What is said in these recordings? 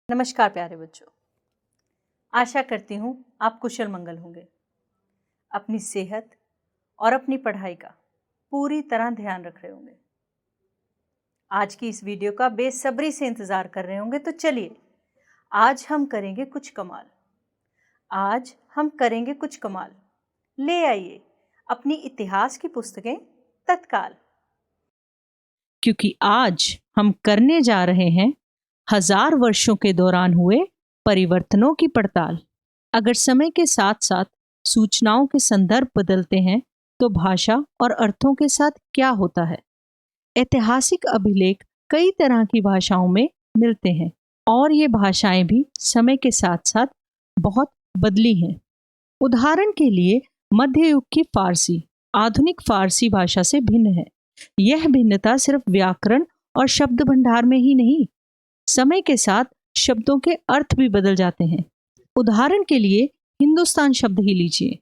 नमस्कार प्यारे बच्चों। आशा करती हूँ आप कुशल मंगल होंगे। अपनी सेहत और अपनी पढ़ाई का पूरी तरह ध्यान रख रहे होंगे। आज की इस वीडियो का बेसब्री से इंतजार कर रहे होंगे। तो चलिए आज हम करेंगे कुछ कमाल। ले आइए अपनी इतिहास की पुस्तकें तत्काल, क्योंकि आज हम करने जा रहे हैं 1000 वर्षों के दौरान हुए परिवर्तनों की पड़ताल। अगर समय के साथ साथ सूचनाओं के संदर्भ बदलते हैं तो भाषा और अर्थों के साथ क्या होता है? ऐतिहासिक अभिलेख कई तरह की भाषाओं में मिलते हैं और ये भाषाएं भी समय के साथ साथ बहुत बदली हैं। उदाहरण के लिए मध्य युग की फारसी आधुनिक फारसी भाषा से भिन्न है। यह भिन्नता सिर्फ व्याकरण और शब्द भंडार में ही नहीं, समय के साथ शब्दों के अर्थ भी बदल जाते हैं। उदाहरण के लिए हिंदुस्तान शब्द ही लीजिए।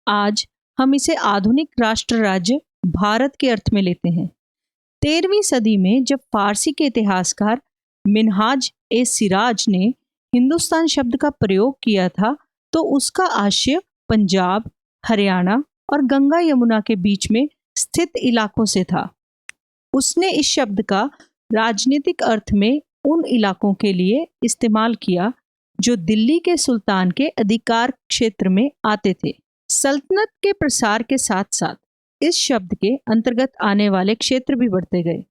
आज हम इसे आधुनिक राष्ट्र राज्य भारत के अर्थ में लेते हैं। 13वीं सदी में जब फारसी के इतिहासकार मिनहाज ए सिराज ने हिंदुस्तान शब्द का प्रयोग किया था तो उसका आशय पंजाब, हरियाणा और गंगा यमुना के बीच में स्थित इलाकों से था। उसने इस शब्द का राजनीतिक अर्थ में उन इलाकों के लिए इस्तेमाल किया जो दिल्ली के सुल्तान के अधिकार क्षेत्र में आते थे। सल्तनत के प्रसार के साथ साथ इस शब्द के अंतर्गत आने वाले क्षेत्र भी बढ़ते गए,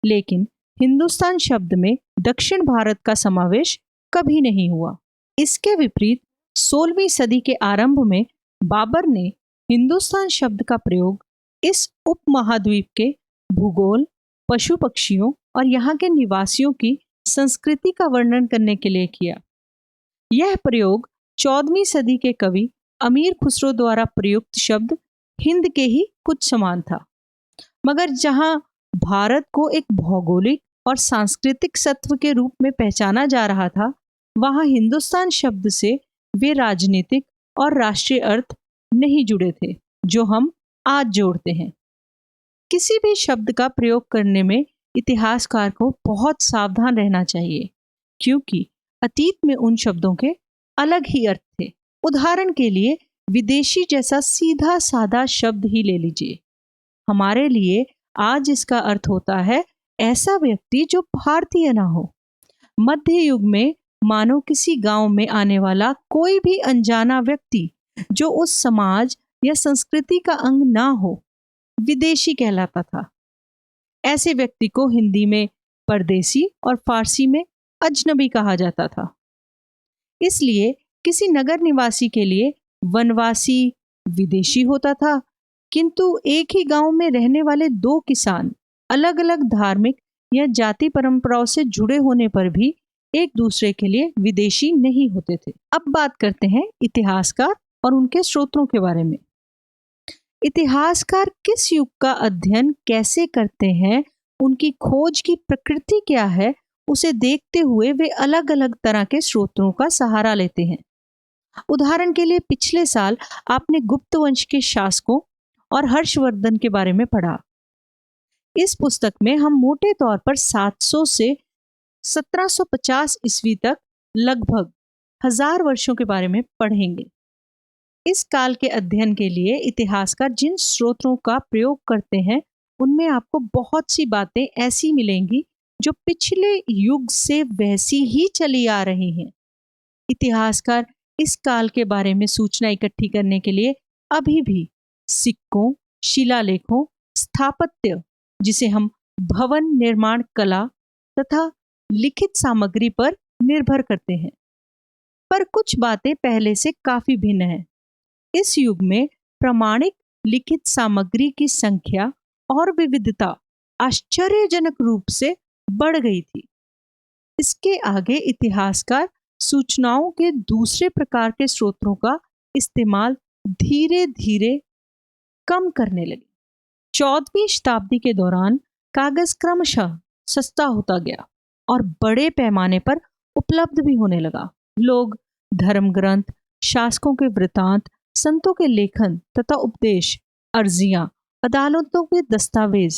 लेकिन हिंदुस्तान शब्द में दक्षिण भारत का समावेश कभी नहीं हुआ। इसके विपरीत 16वीं सदी के आरंभ में बाबर ने हिंदुस्तान शब्द का प्रयोग इस उपमहाद्वीप के भूगोल, पशु पक्षियों और यहाँ के निवासियों की संस्कृति का वर्णन करने के लिए किया। यह प्रयोग 14वीं सदी के कवि अमीर खुसरो द्वारा प्रयुक्त शब्द हिंद के ही कुछ समान था, मगर जहाँ भारत को एक भौगोलिक और सांस्कृतिक सत्व के रूप में पहचाना जा रहा था, वहाँ हिंदुस्तान शब्द से वे राजनीतिक और राष्ट्रीय अर्थ नहीं जुड़े थे जो हम आज जोड़ते हैं। किसी भी शब्द का प्रयोग करने में इतिहासकार को बहुत सावधान रहना चाहिए, क्योंकि अतीत में उन शब्दों के अलग ही अर्थ थे। उदाहरण के लिए विदेशी जैसा सीधा साधा शब्द ही ले लीजिए। हमारे लिए आज इसका अर्थ होता है ऐसा व्यक्ति जो भारतीय ना हो। मध्य युग में मानो किसी गांव में आने वाला कोई भी अनजाना व्यक्ति जो उस समाज या संस्कृति का अंग ना हो, विदेशी कहलाता था। ऐसे व्यक्ति को हिंदी में परदेसी और फारसी में अजनबी कहा जाता था। इसलिए किसी नगर निवासी के लिए वनवासी विदेशी होता था, किंतु एक ही गांव में रहने वाले दो किसान अलग अलग धार्मिक या जाति परंपराओं से जुड़े होने पर भी एक दूसरे के लिए विदेशी नहीं होते थे। अब बात करते हैं इतिहासकार और उनके स्रोतों के बारे में। इतिहासकार किस युग का अध्ययन कैसे करते हैं, उनकी खोज की प्रकृति क्या है, उसे देखते हुए वे अलग अलग तरह के स्रोतों का सहारा लेते हैं। उदाहरण के लिए पिछले साल आपने गुप्त वंश के शासकों और हर्षवर्धन के बारे में पढ़ा। इस पुस्तक में हम मोटे तौर पर 700 से 1750 ईस्वी तक लगभग 1000 वर्षों के बारे में पढ़ेंगे। इस काल के अध्ययन के लिए इतिहासकार जिन स्रोतों का प्रयोग करते हैं उनमें आपको बहुत सी बातें ऐसी मिलेंगी जो पिछले युग से वैसी ही चली आ रही हैं। इतिहासकार इस काल के बारे में सूचना इकट्ठी करने के लिए अभी भी सिक्कों, शिलालेखों, स्थापत्य जिसे हम भवन निर्माण कला तथा लिखित सामग्री पर निर्भर करते हैं। पर कुछ बातें पहले से काफी भिन्न हैं। इस युग में प्रमाणिक लिखित सामग्री की संख्या और विविधता आश्चर्यजनक रूप से बढ़ गई थी। इसके आगे इतिहासकार सूचनाओं के दूसरे प्रकार के स्रोतों का इस्तेमाल धीरे धीरे कम करने लगे। 14वीं शताब्दी के दौरान कागज क्रमशः सस्ता होता गया और बड़े पैमाने पर उपलब्ध भी होने लगा। लोग धर्म ग्रंथ, शासकों के वृतांत, संतों के लेखन तथा उपदेश, अर्जियां, अदालतों के दस्तावेज,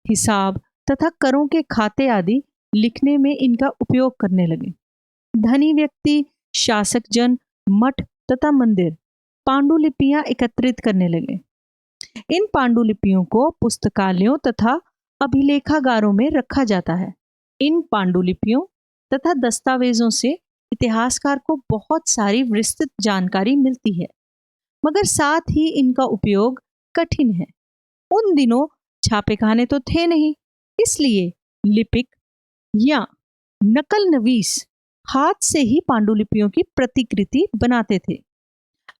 हिसाब तथा करों के खाते आदि लिखने में इनका उपयोग करने लगे। धनी व्यक्ति, शासक जन, मठ तथा मंदिर पांडुलिपियां एकत्रित करने लगे। इन पांडुलिपियों को पुस्तकालयों तथा अभिलेखागारों में रखा जाता है। इन पांडुलिपियों तथा दस्तावेजों से इतिहासकार को बहुत सारी विस्तृत जानकारी मिलती है, मगर साथ ही इनका उपयोग कठिन है। उन दिनों छापेखाने तो थे नहीं, इसलिए लिपिक या नकल नवीस हाथ से ही पांडुलिपियों की प्रतिकृति बनाते थे।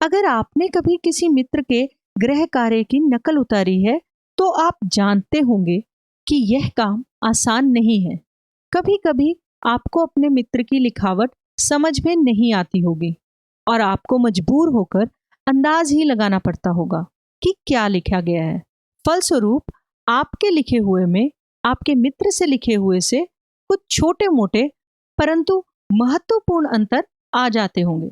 अगर आपने कभी किसी मित्र के गृह कार्य की नकल उतारी है तो आप जानते होंगे कि यह काम आसान नहीं है। कभी कभी आपको अपने मित्र की लिखावट समझ में नहीं आती होगी और आपको मजबूर होकर अंदाज ही लगाना पड़ता होगा कि क्या लिखा गया है। फलस्वरूप आपके लिखे हुए में आपके मित्र से लिखे हुए से कुछ छोटे मोटे परंतु महत्वपूर्ण अंतर आ जाते होंगे।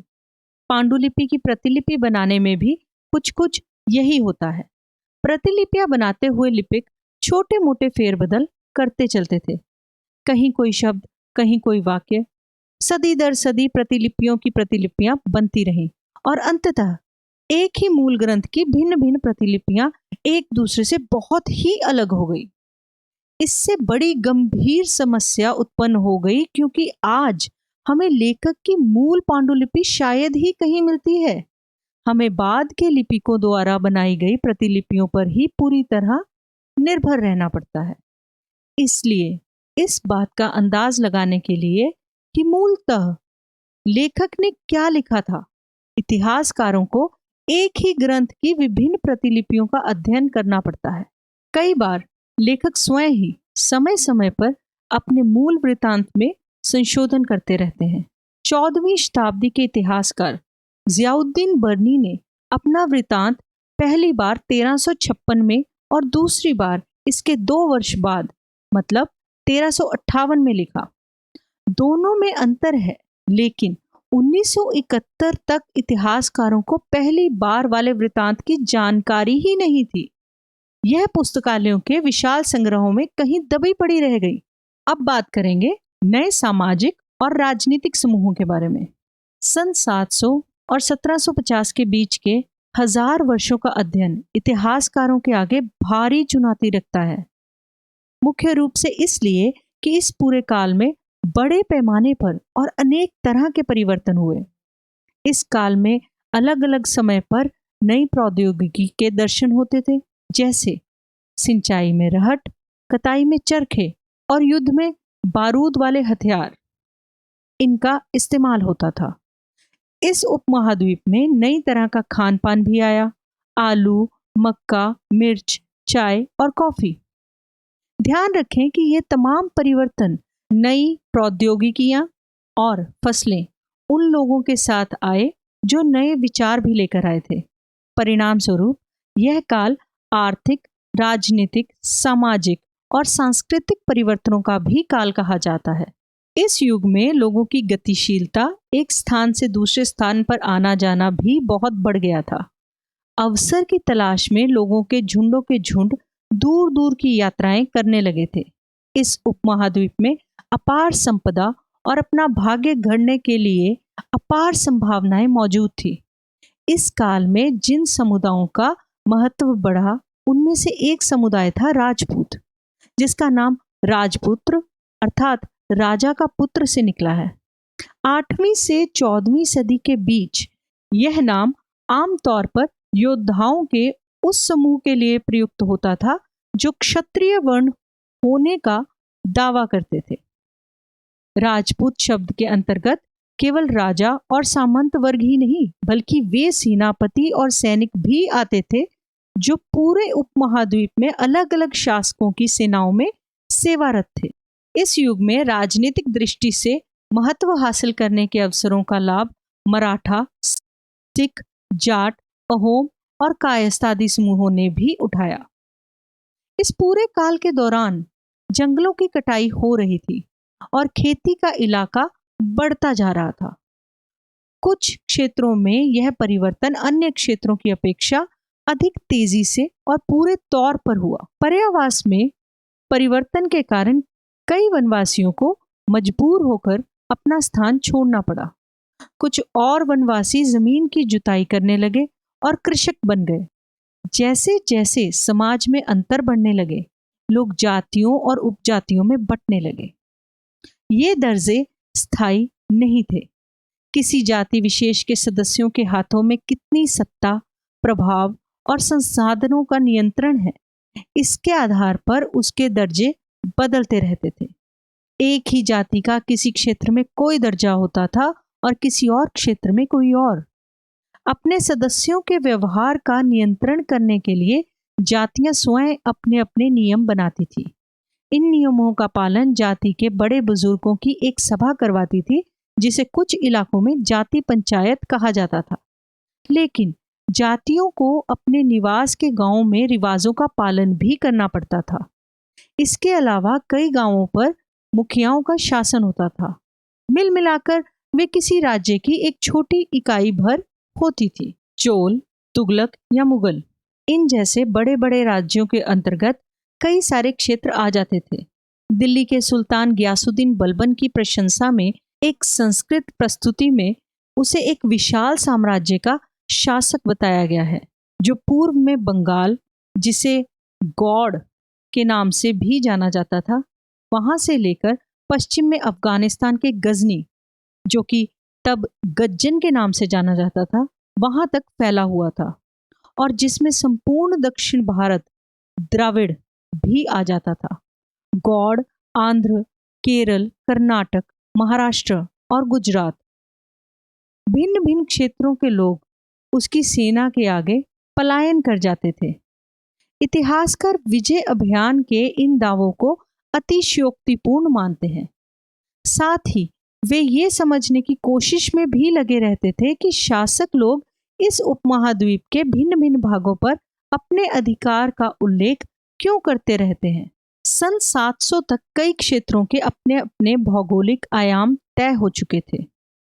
पांडुलिपि की प्रतिलिपि बनाने में भी कुछ कुछ यही होता है। प्रतिलिपियां बनाते हुए लिपिक छोटे मोटे फेरबदल करते चलते थे। कहीं कोई शब्द, कहीं कोई वाक्य। सदी दर सदी प्रतिलिपियों की प्रतिलिपियां बनती रहीं और अंततः एक ही मूल ग्रंथ की भिन्न भिन्न प्रतिलिपियां एक दूसरे से बहुत ही अलग हो गई। इससे बड़ी गंभीर समस्या उत्पन्न हो गई, क्योंकि आज हमें लेखक की मूल पांडुलिपि शायद ही कहीं मिलती है। हमें बाद के लिपिकों द्वारा बनाई गई प्रतिलिपियों पर ही पूरी तरह निर्भर रहना पड़ता है। इसलिए इस बात का अंदाज लगाने के लिए कि मूलतः लेखक ने क्या लिखा था, इतिहासकारों को एक ही ग्रंथ की विभिन्न प्रतिलिपियों का अध्ययन करना पड़ता है। कई बार लेखक स्वयं ही समय समय पर अपने मूल वृत्तांत में संशोधन करते रहते हैं। 14वीं शताब्दी के इतिहासकार जियाउद्दीन बर्नी ने अपना वृत्तांत पहली बार 1356 में और दूसरी बार इसके 2 वर्ष बाद मतलब 1358 में लिखा। दोनों में अंतर है, लेकिन 1971 तक इतिहासकारों को पहली बार वाले वृत्तांत की जानकारी ही नहीं थी। यह पुस्तकालयों के विशाल संग्रहों में कहीं दबी पड़ी रह गई। अब बात करेंगे नए सामाजिक और राजनीतिक समूहों के बारे में। सन 700 और 1750 के बीच के 1000 वर्षों का अध्ययन इतिहासकारों के आगे भारी चुनौती रखता है। मुख्य रूप से इसलिए कि इस पूरे काल में बड़े पैमाने पर और अनेक तरह के परिवर्तन हुए। इस काल में अलग अलग समय पर नई प्रौद्योगिकी के दर्शन होते थे, जैसे सिंचाई में रहट, कताई में चरखे और युद्ध में बारूद वाले हथियार। इनका इस्तेमाल होता था। इस उपमहाद्वीप में नई तरह का खान पान भी आया। आलू, मक्का, मिर्च, चाय और कॉफी। ध्यान रखें कि ये तमाम परिवर्तन नई प्रौद्योगिकियां और फसलें उन लोगों के साथ आए जो नए विचार भी लेकर आए थे। परिणाम स्वरूप यह काल आर्थिक, राजनीतिक, सामाजिक और सांस्कृतिक परिवर्तनों का भी काल कहा जाता है। इस युग में लोगों की गतिशीलता, एक स्थान से दूसरे स्थान पर आना जाना भी बहुत बढ़ गया था। अवसर की तलाश में लोगों के झुंडों के झुंड दूर दूर की यात्राएं करने लगे थे। इस उपमहाद्वीप में अपार संपदा और अपना भाग्य गढ़ने के लिए अपार संभावनाएं मौजूद थी। इस काल में जिन समुदायों का महत्व बढ़ा, उनमें से एक समुदाय था राजपूत, जिसका नाम राजपुत्र अर्थात राजा का पुत्र से निकला है। 8वीं से 14वीं सदी के बीच यह नाम आमतौर पर योद्धाओं के उस समूह के लिए प्रयुक्त होता था जो क्षत्रिय वर्ण होने का दावा करते थे। राजपूत शब्द के अंतर्गत केवल राजा और सामंत वर्ग ही नहीं, बल्कि वे सेनापति और सैनिक भी आते थे जो पूरे उपमहाद्वीप में अलग अलग शासकों की सेनाओं में सेवारत थे। इस युग में राजनीतिक दृष्टि से महत्व हासिल करने के अवसरों का लाभ मराठा, सिख, जाट, अहोम और कायस्थ आदि समूहों ने भी उठाया। इस पूरे काल के दौरान जंगलों की कटाई हो रही थी और खेती का इलाका बढ़ता जा रहा था। कुछ क्षेत्रों में यह परिवर्तन अन्य क्षेत्रों की अपेक्षा अधिक तेजी से और पूरे तौर पर हुआ। पर्यावास में परिवर्तन के कारण कई वनवासियों को मजबूर होकर अपना स्थान छोड़ना पड़ा। कुछ और वनवासी जमीन की जुताई करने लगे और कृषक बन गए। जैसे जैसे समाज में अंतर बढ़ने लगे, लोग जातियों और उपजातियों में बंटने लगे। ये दर्जे स्थायी नहीं थे। किसी जाति विशेष के सदस्यों के हाथों में कितनी सत्ता, प्रभाव और संसाधनों का नियंत्रण है, इसके आधार पर उसके दर्जे बदलते रहते थे। एक ही जाति का किसी क्षेत्र में कोई दर्जा होता था और किसी और क्षेत्र में कोई और। अपने सदस्यों के व्यवहार का नियंत्रण करने के लिए जातियां स्वयं अपने अपने नियम बनाती थी। इन नियमों का पालन जाति के बड़े बुजुर्गों की एक सभा करवाती थी, जिसे कुछ इलाकों में जाति पंचायत कहा जाता था। लेकिन जातियों को अपने निवास के गांवों में रिवाजों का पालन भी करना पड़ता था। इसके अलावा कई गांवों पर मुखियाओं का शासन होता था। मिल मिलाकर वे किसी राज्य की एक छोटी इकाई भर होती थी। चोल, तुगलक या मुगल, इन जैसे बड़े बड़े राज्यों के अंतर्गत कई सारे क्षेत्र आ जाते थे। दिल्ली के सुल्तान गियासुद्दीन बलबन की प्रशंसा में एक संस्कृत प्रस्तुति में उसे एक विशाल साम्राज्य का शासक बताया गया है, जो पूर्व में बंगाल, जिसे गौड़ के नाम से भी जाना जाता था, वहां से लेकर पश्चिम में अफगानिस्तान के गजनी, जो कि तब गज्जन के नाम से जाना जाता था, वहां तक फैला हुआ था, और जिसमें संपूर्ण दक्षिण भारत, द्राविड़ भी आ जाता था। गौड़ आंध्र, केरल, कर्नाटक, महाराष्ट्र और गुजरात, भिन्न भिन्न क्षेत्रों के लोग उसकी सेना के आगे पलायन कर जाते थे। इतिहासकार विजय अभियान के इन दावों को अतिशयोक्तिपूर्ण मानते हैं। साथ ही वे ये समझने की कोशिश में भी लगे रहते थे कि शासक लोग इस उपमहाद्वीप के भिन्न भिन्न भागों पर अपने अधिकार का उल्लेख क्यों करते रहते हैं। सन 700 तक कई क्षेत्रों के अपने अपने भौगोलिक आयाम तय हो चुके थे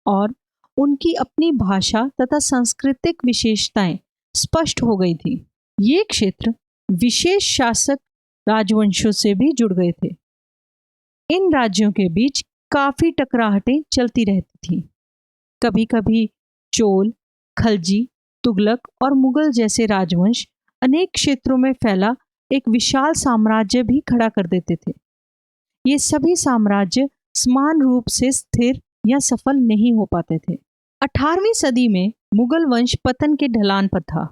और उनकी अपनी भाषा तथा सांस्कृतिक विशेषताएं स्पष्ट हो गई थी। ये क्षेत्र विशेष शासक राजवंशों से भी जुड़ गए थे। इन राज्यों के बीच काफी टकराहटें चलती रहती थीं। कभी कभी चोल, खलजी, तुगलक और मुगल जैसे राजवंश अनेक क्षेत्रों में फैला एक विशाल साम्राज्य भी खड़ा कर देते थे। ये सभी साम्राज्य समान रूप से स्थिर या सफल नहीं हो पाते थे। 18वीं सदी में मुगल वंश पतन के ढलान पर था।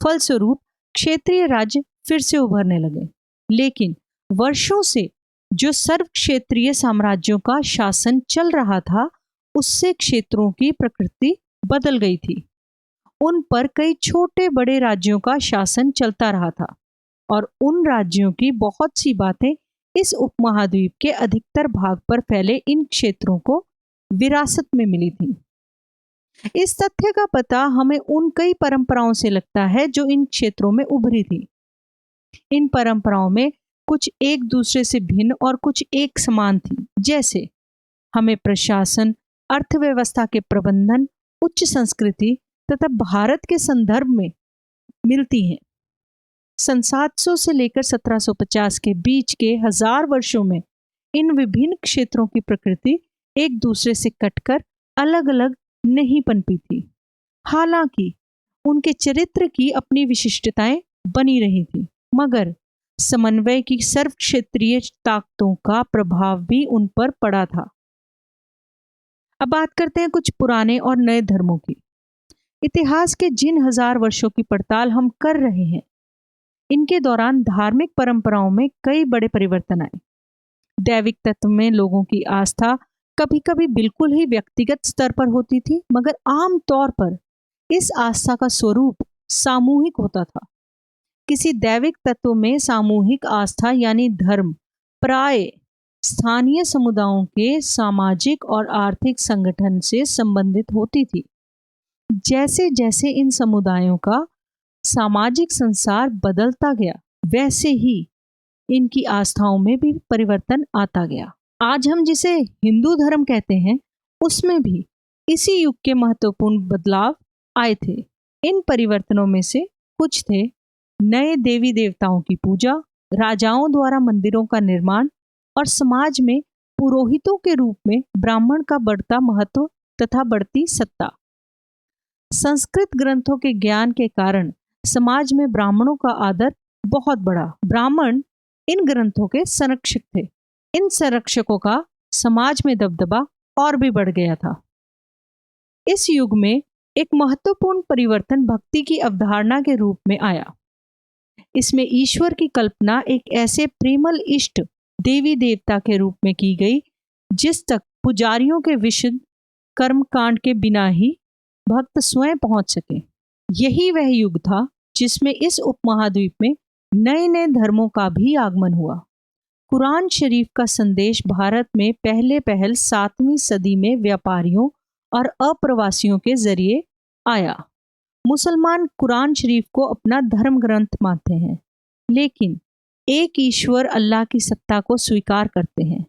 फलस्वरूप क्षेत्रीय राज्य फिर से उभरने लगे, लेकिन वर्षों से जो सर्व क्षेत्रीय साम्राज्यों का शासन चल रहा था, उससे क्षेत्रों की प्रकृति बदल गई थी। उन पर कई छोटे बड़े राज्यों का शासन चलता रहा था और उन राज्यों की बहुत सी बातें इस उपमहाद्वीप के अधिकतर भाग पर फैले इन क्षेत्रों को विरासत में मिली थी। इस तथ्य का पता हमें उन कई परंपराओं से लगता है जो इन क्षेत्रों में उभरी थी। इन परंपराओं में कुछ एक दूसरे से भिन्न और कुछ एक समान थी। जैसे हमें प्रशासन, अर्थव्यवस्था के प्रबंधन, उच्च संस्कृति तथा भारत के संदर्भ में मिलती हैं। सन 700 से लेकर 1750 के बीच के 1000 वर्षों में इन विभिन्न क्षेत्रों की प्रकृति एक दूसरे से कटकर अलग अलग नहीं पनपी थी। हालांकि उनके चरित्र की अपनी विशिष्टताएं बनी रही थी, मगर समन्वय की सर्व क्षेत्रीय ताकतों का प्रभाव भी उन पर पड़ा था। अब बात करते हैं कुछ पुराने और नए धर्मों की। इतिहास के जिन 1000 वर्षों की पड़ताल हम कर रहे हैं, इनके दौरान धार्मिक परंपराओं में कई बड़े परिवर्तन आए। दैविक तत्व में लोगों की आस्था कभी कभी बिल्कुल ही व्यक्तिगत स्तर पर होती थी, मगर आम तौर पर इस आस्था का स्वरूप सामूहिक होता था। किसी दैविक तत्व में सामूहिक आस्था यानी धर्म प्राय स्थानीय समुदायों के सामाजिक और आर्थिक संगठन से संबंधित होती थी। जैसे जैसे इन समुदायों का सामाजिक संसार बदलता गया, वैसे ही इनकी आस्थाओं में भी परिवर्तन आता गया। आज हम जिसे हिंदू धर्म कहते हैं, उसमें भी इसी युग के महत्वपूर्ण बदलाव आए थे। इन परिवर्तनों में से कुछ थे नए देवी देवताओं की पूजा, राजाओं द्वारा मंदिरों का निर्माण, और समाज में पुरोहितों के रूप में ब्राह्मण का बढ़ता महत्व तथा बढ़ती सत्ता। संस्कृत ग्रंथों के ज्ञान के कारण समाज में ब्राह्मणों का आदर बहुत बढ़ा। ब्राह्मण इन ग्रंथों के संरक्षक थे। इन संरक्षकों का समाज में दबदबा और भी बढ़ गया था। इस युग में एक महत्वपूर्ण परिवर्तन भक्ति की अवधारणा के रूप में आया। इसमें ईश्वर की कल्पना एक ऐसे प्रेमल इष्ट देवी देवता के रूप में की गई जिस तक पुजारियों के विशुद्ध कर्मकांड के बिना ही भक्त स्वयं पहुंच सके। यही वह युग था जिसमें इस उपमहाद्वीप में नए नए धर्मों का भी आगमन हुआ। कुरान शरीफ का संदेश भारत में पहल 7वीं सदी में व्यापारियों और अप्रवासियों के जरिए आया। मुसलमान कुरान शरीफ को अपना धर्म ग्रंथ मानते हैं, लेकिन एक ईश्वर अल्लाह की सत्ता को स्वीकार करते हैं,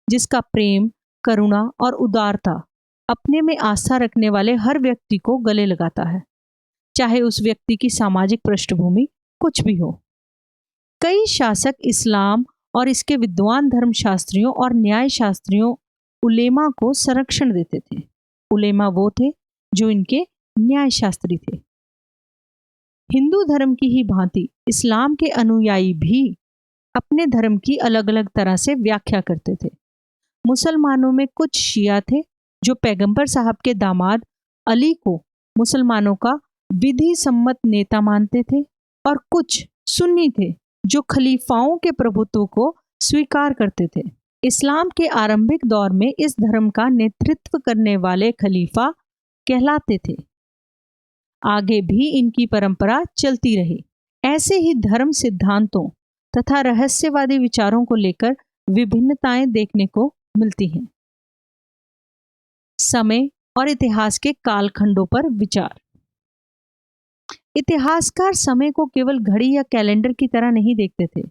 जिसका प्रेम, करुणा और उदारता अपने में आस्था रखने वाले हर व्यक्ति को गले लगाता है, चाहे उस व्यक्ति की सामाजिक पृष्ठभूमि कुछ भी हो। कई शासक इस्लाम और इसके विद्वान धर्मशास्त्रियों और न्याय शास्त्रियों उलेमा को संरक्षण देते थे। उलेमा वो थे जो इनके न्याय शास्त्री थे। हिंदू धर्म की ही भांति इस्लाम के अनुयायी भी अपने धर्म की अलग अलग तरह से व्याख्या करते थे। मुसलमानों में कुछ शिया थे जो पैगंबर साहब के दामाद अली को मुसलमानों का विधि सम्मत नेता मानते थे, और कुछ सुन्नी थे जो खलीफाओं के प्रभुत्व को स्वीकार करते थे। इस्लाम के आरंभिक दौर में इस धर्म का नेतृत्व करने वाले खलीफा कहलाते थे। आगे भी इनकी परंपरा चलती रही। ऐसे ही धर्म सिद्धांतों तथा रहस्यवादी विचारों को लेकर विभिन्नताएं देखने को मिलती हैं। समय और इतिहास के कालखंडों पर विचार। इतिहासकार समय को केवल घड़ी या कैलेंडर की तरह नहीं देखते थे।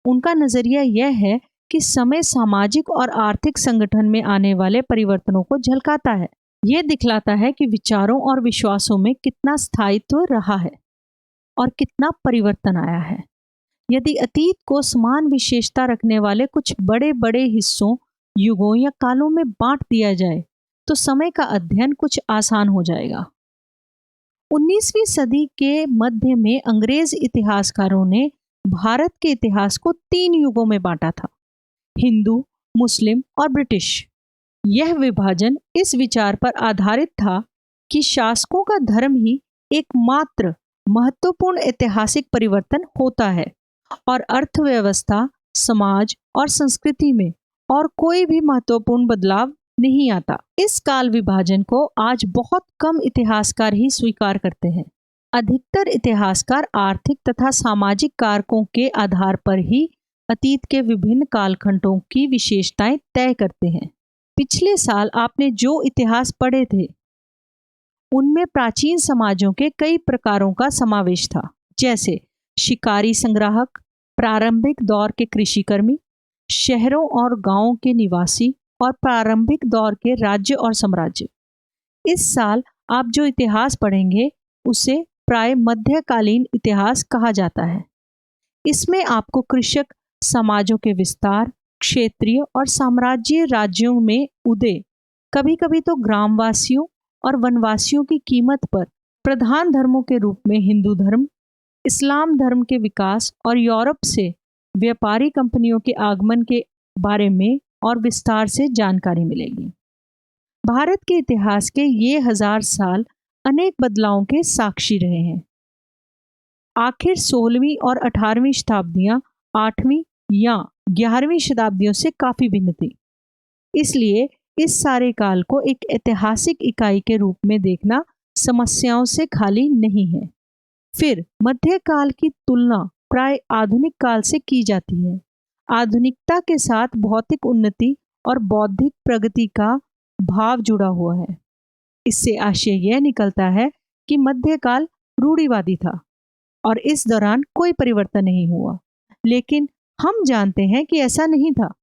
उनका नजरिया यह है कि समय सामाजिक और आर्थिक संगठन में आने वाले परिवर्तनों को झलकाता है। यह दिखलाता है कि विचारों और विश्वासों में कितना स्थायित्व रहा है और कितना परिवर्तन आया है। यदि अतीत को समान विशेषता रखने वाले कुछ बड़े बड़े हिस्सों, युगों या कालों में बांट दिया जाए तो समय का अध्ययन कुछ आसान हो जाएगा। 19वीं सदी के मध्य में अंग्रेज इतिहासकारों ने भारत के इतिहास को 3 युगों में बांटा था: हिंदू, मुस्लिम और ब्रिटिश। यह विभाजन इस विचार पर आधारित था कि शासकों का धर्म ही एकमात्र महत्वपूर्ण ऐतिहासिक परिवर्तन होता है और अर्थव्यवस्था, समाज और संस्कृति में और कोई भी महत्वपूर्ण बदलाव नहीं आता। इस काल विभाजन को आज बहुत कम इतिहासकार ही स्वीकार करते हैं। अधिकतर इतिहासकार आर्थिक तथा सामाजिक कारकों के आधार पर ही अतीत के विभिन्न कालखंडों की विशेषताएं तय करते हैं। पिछले साल आपने जो इतिहास पढ़े थे उनमें प्राचीन समाजों के कई प्रकारों का समावेश था, जैसे शिकारी संग्राहक, प्रारंभिक दौर के कृषिकर्मी, शहरों और गांवों के निवासी और प्रारंभिक दौर के राज्य और साम्राज्य। इस साल आप जो इतिहास पढ़ेंगे उसे प्राय मध्यकालीन इतिहास कहा जाता है। इसमें आपको कृषक समाजों के विस्तार, क्षेत्रीय और साम्राज्य राज्यों में उदय, कभी कभी तो ग्रामवासियों और वनवासियों की कीमत पर प्रधान धर्मों के रूप में हिंदू धर्म, इस्लाम धर्म के विकास और यूरोप से व्यापारी कंपनियों के आगमन के बारे में और विस्तार से जानकारी मिलेगी। भारत के इतिहास के ये 1000 साल अनेक बदलावों के साक्षी रहे हैं। आखिर 16वीं और 18वीं शताब्दियां 8वीं या 11वीं शताब्दियों से काफी भिन्न थी। इसलिए इस सारे काल को एक ऐतिहासिक इकाई के रूप में देखना समस्याओं से खाली नहीं है। फिर मध्यकाल की तुलना प्राय आधुनिक काल से की जाती है। आधुनिकता के साथ भौतिक उन्नति और बौद्धिक प्रगति का भाव जुड़ा हुआ है। इससे आशय यह निकलता है कि मध्यकाल रूढ़िवादी था और इस दौरान कोई परिवर्तन नहीं हुआ, लेकिन हम जानते हैं कि ऐसा नहीं था।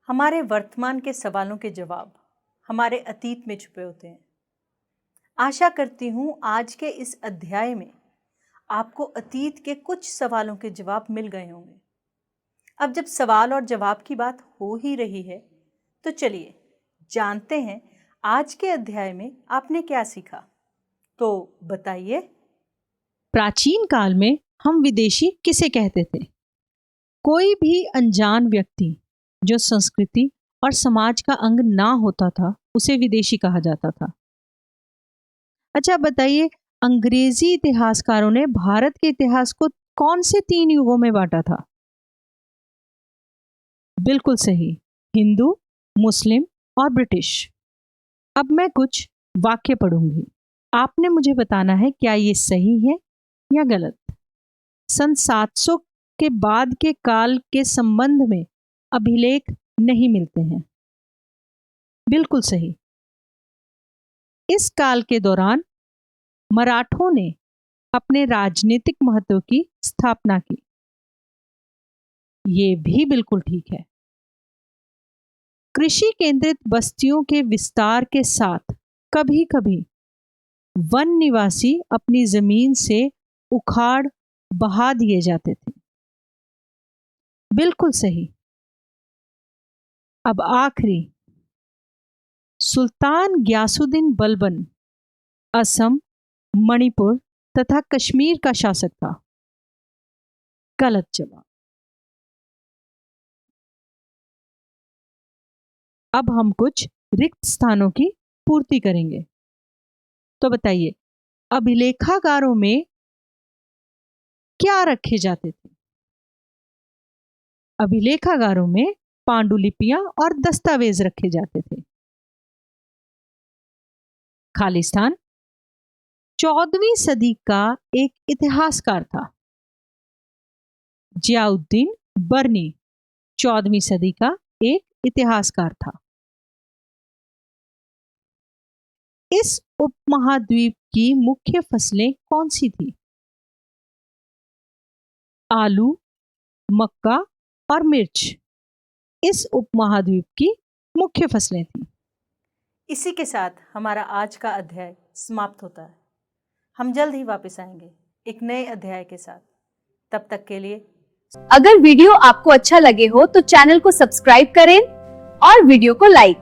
हमारे वर्तमान के सवालों के जवाब हमारे अतीत में छुपे होते हैं। आशा करती हूँ आज के इस अध्याय में आपको अतीत के कुछ सवालों के जवाब मिल गए होंगे। अब जब सवाल और जवाब की बात हो ही रही है तो चलिए जानते हैं आज के अध्याय में आपने क्या सीखा। तो बताइए। प्राचीन काल में हम विदेशी किसे कहते थे? कोई भी अनजान व्यक्ति जो संस्कृति और समाज का अंग ना होता था उसे विदेशी कहा जाता था। अच्छा बताइए, अंग्रेजी इतिहासकारों ने भारत के इतिहास को कौन से 3 युगों में बांटा था? बिल्कुल सही, हिंदू, मुस्लिम और ब्रिटिश। अब मैं कुछ वाक्य पढ़ूंगी, आपने मुझे बताना है क्या ये सही है या गलत। सन 700 के बाद के काल के संबंध में अभिलेख नहीं मिलते हैं। बिल्कुल सही। इस काल के दौरान मराठों ने अपने राजनीतिक महत्व की स्थापना की। ये भी बिल्कुल ठीक है। कृषि केंद्रित बस्तियों के विस्तार के साथ कभी कभी वन निवासी अपनी जमीन से उखाड़ बहा दिए जाते थे। बिल्कुल सही। अब आखिरी, सुल्तान ग्यासुद्दीन बलबन असम, मणिपुर तथा कश्मीर का शासक था। गलत जवाब। अब हम कुछ रिक्त स्थानों की पूर्ति करेंगे। तो बताइए, अभिलेखागारों में क्या रखे जाते थे? अभिलेखागारों में पांडुलिपियां और दस्तावेज रखे जाते थे। खाली स्थान। 14वीं सदी का एक इतिहासकार था जियाउद्दीन बर्नी। 14वीं सदी का एक इतिहासकार था। इस उपमहाद्वीप की मुख्य फसलें कौन सी थी? आलू, मक्का और मिर्च इस उपमहाद्वीप की मुख्य फसलें थीं। इसी के साथ हमारा आज का अध्याय समाप्त होता है। हम जल्द ही वापस आएंगे एक नए अध्याय के साथ। तब तक के लिए अगर वीडियो आपको अच्छा लगे हो तो चैनल को सब्सक्राइब करें और वीडियो को लाइक